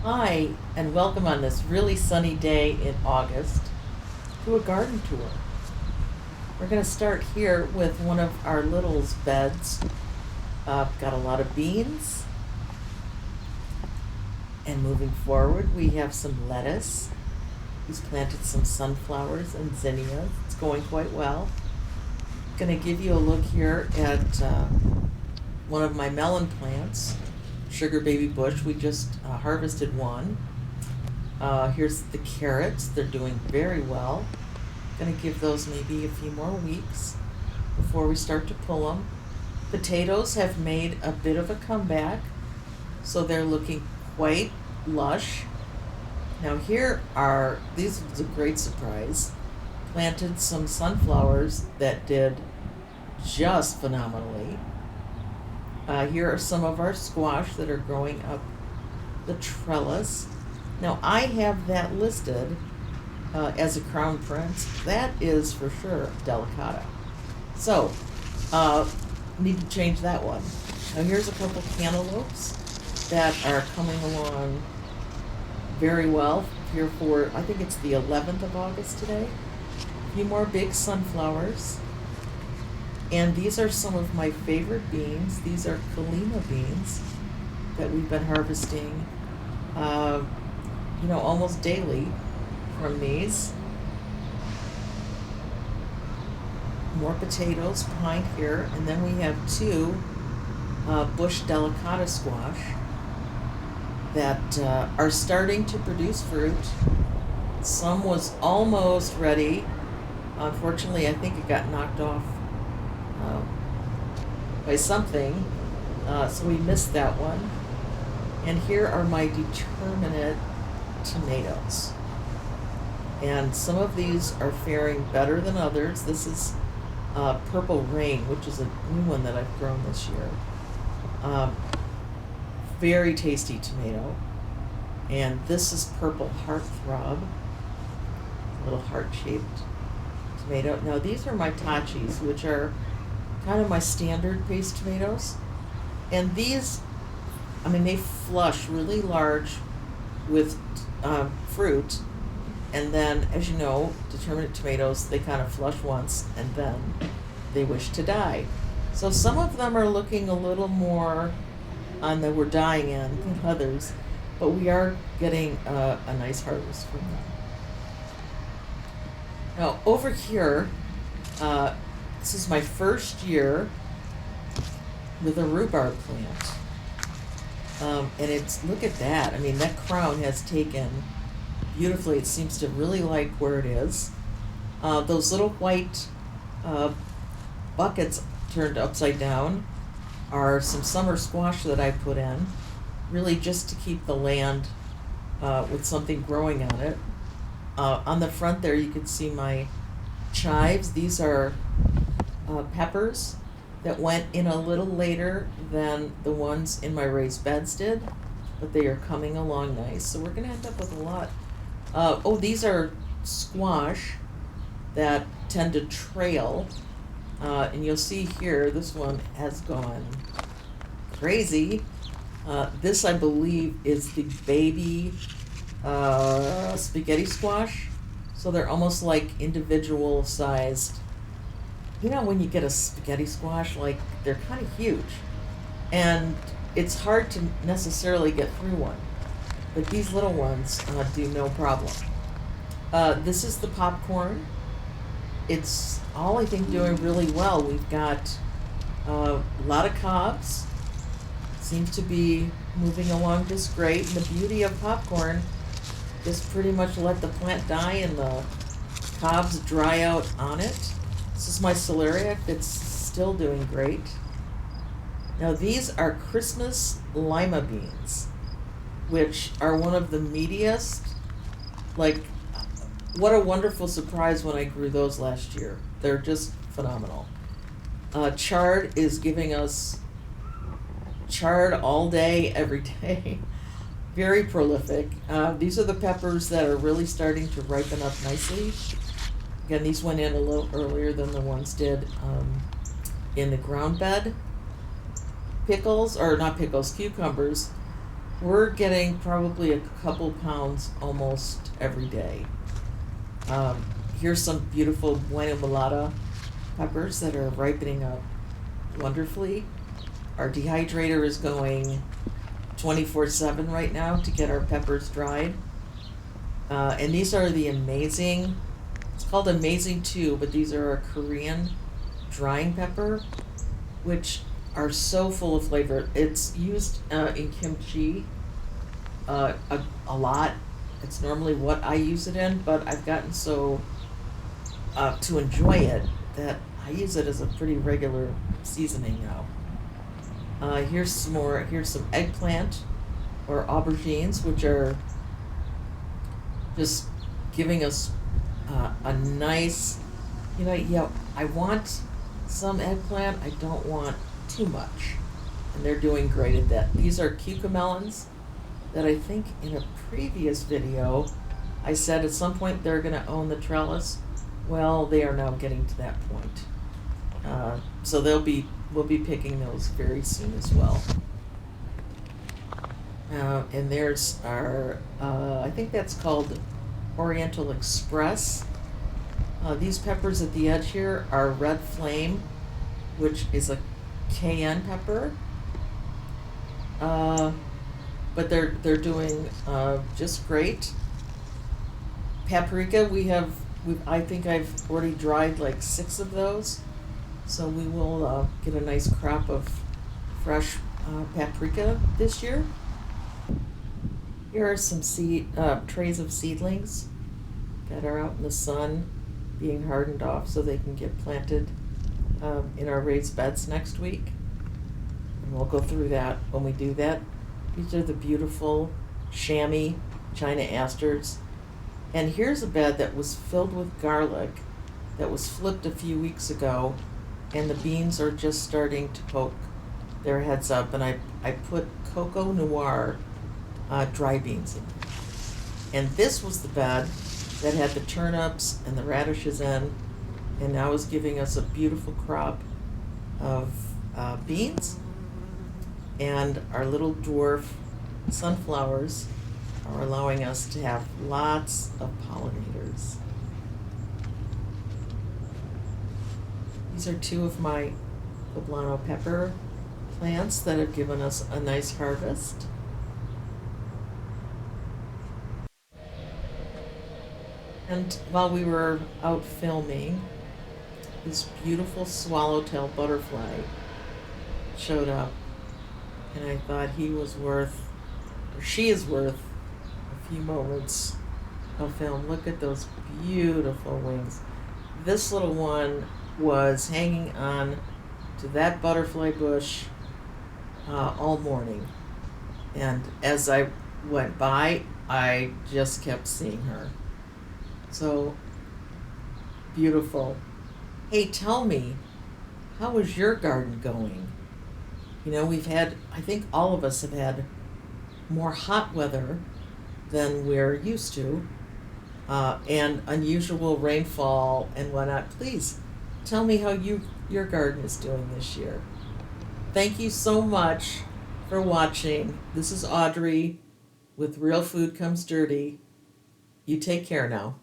Hi, and welcome on this really sunny day in August to a garden tour. We're going to start here with one of our littles' beds. Got a lot of beans, and moving forward, we have some lettuce. He's planted some sunflowers and zinnias. It's going quite well. Going to give you a look here at one of my melon plants, sugar baby bush. We just harvested one. Here's the carrots. They're doing very well. Going to give those maybe a few more weeks before we start to pull them. Potatoes have made a bit of a comeback, so they're looking quite lush. Now this was a great surprise. Planted some sunflowers that did just phenomenally. Here are some of our squash that are growing up the trellis. Now I have that listed as a crown prince. That is for sure delicata. So, need to change that one. Now here's a couple cantaloupes that are coming along very well here for, I think it's the 11th of August today. A few more big sunflowers. And these are some of my favorite beans. These are Kalima beans that we've been harvesting, almost daily from these. More potatoes behind here, and then we have two bush delicata squash that are starting to produce fruit. Some was almost ready. Unfortunately, I think it got knocked off by something, so we missed that one. And here are my determinate tomatoes. And some of these are faring better than others. This is Purple Rain, which is a new one that I've grown this year. Very tasty tomato. And this is Purple Heartthrob, a little heart-shaped tomato. Now these are my Tachis, which are kind of my standard paste tomatoes. And these, they flush really large with fruit. And then, as you know, determinate tomatoes, they kind of flush once and then they wish to die. So some of them are looking a little more on the we're dying end than others, but we are getting a nice harvest from them. Now over here, this is my first year with a rhubarb plant. And look at that. That crown has taken beautifully. It seems to really like where it is. Those little white buckets turned upside down are some summer squash that I put in, really just to keep the land with something growing on it. On the front there you can see my chives. These are peppers that went in a little later than the ones in my raised beds did, but they are coming along nice. So we're going to end up with a lot. These are squash that tend to trail. And you'll see here, this one has gone crazy. This, I believe, is the baby spaghetti squash. So they're almost like individual sized. When you get a spaghetti squash, they're kind of huge. And it's hard to necessarily get through one. But these little ones do no problem. This is the popcorn. It's all, I think, doing really well. We've got a lot of cobs. Seems to be moving along just great. And the beauty of popcorn is pretty much let the plant die and the cobs dry out on it. This is my celeriac that's still doing great. Now these are Christmas lima beans, which are one of the meatiest. What a wonderful surprise when I grew those last year. They're just phenomenal. Chard is giving us chard all day, every day. Very prolific. These are the peppers that are really starting to ripen up nicely. Again, these went in a little earlier than the ones did in the ground bed. Cucumbers. We're getting probably a couple pounds almost every day. Um, Here's some beautiful Buena Mulata peppers that are ripening up wonderfully. Our dehydrator is going 24/7 right now to get our peppers dried. And these are the amazing, it's called Amazing 2, but these are a Korean drying pepper, which are so full of flavor. It's used in kimchi a lot. It's normally what I use it in, but I've gotten so to enjoy it that I use it as a pretty regular seasoning now. Here's some more. Here's some eggplant or aubergines, which are just giving us a nice, yeah, I want some eggplant. I don't want too much. And they're doing great at that. These are cucamelons that I think in a previous video I said at some point they're going to own the trellis. Well, they are now getting to that point. So we'll be picking those very soon as well. And there's our, I think that's called Oriental Express. These peppers at the edge here are Red Flame, which is a cayenne pepper. But they're doing just great. Paprika, I think I've already dried like 6 of those, so we will get a nice crop of fresh paprika this year. Here are some trays of seedlings that are out in the sun being hardened off so they can get planted in our raised beds next week. And we'll go through that when we do that. These are the beautiful chamois China asters. And here's a bed that was filled with garlic that was flipped a few weeks ago, and the beans are just starting to poke their heads up. And I put cocoa noir dry beans in. And this was the bed that had the turnips and the radishes in, and now is giving us a beautiful crop of beans. And our little dwarf sunflowers are allowing us to have lots of pollinators. These are 2 of my poblano pepper plants that have given us a nice harvest. And while we were out filming, this beautiful swallowtail butterfly showed up, and I thought she is worth a few moments of film. Look at those beautiful wings. This little one was hanging on to that butterfly bush all morning, and as I went by, I just kept seeing her. So beautiful. Hey, tell me, how is your garden going? I think all of us have had more hot weather than we're used to, and unusual rainfall and whatnot. Please tell me how your garden is doing this year. Thank you so much for watching. This is Audrey with Real Food Comes Dirty. You take care now.